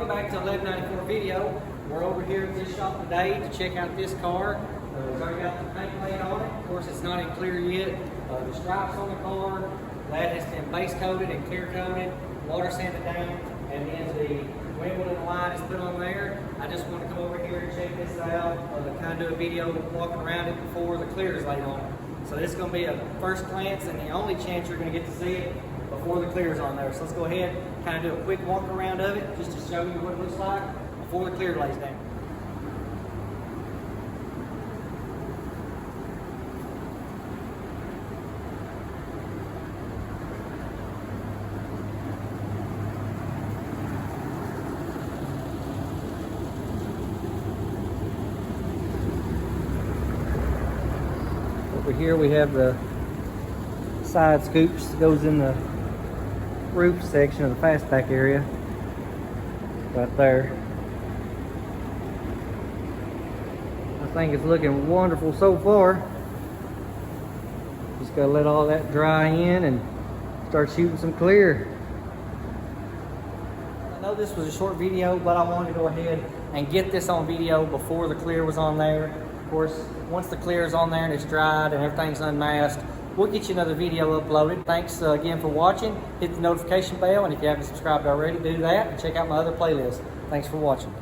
back to 1194 video. We're over here at this shop today to check out this car. It's already got the paint laid on it. Of course, it's not in clear yet. The stripes on the car, that has been base coated and clear coated, water sanded down, and then the window and light is put on there. I just want to come over here and check this out, kind of do a video walking around it before the clear is laid on it. So this is going to be a first glance and the only chance you're going to get to see it before the clear is on there. So let's go ahead and kind of do a quick walk around of it just to show you what it looks like before the clear lays down. Over here we have the side scoops that goes in the roof section of the fastback area right there. I think it's looking wonderful so far. Just gotta let all that dry in and start shooting some clear. I know this was a short video, but I wanted to go ahead and get this on video before the clear was on there. Of course, once the clear is on there and it's dried and everything's unmasked, we'll get you another video uploaded. Thanks again for watching. Hit the notification bell, and if you haven't subscribed already, do that and check out my other playlist. Thanks for watching.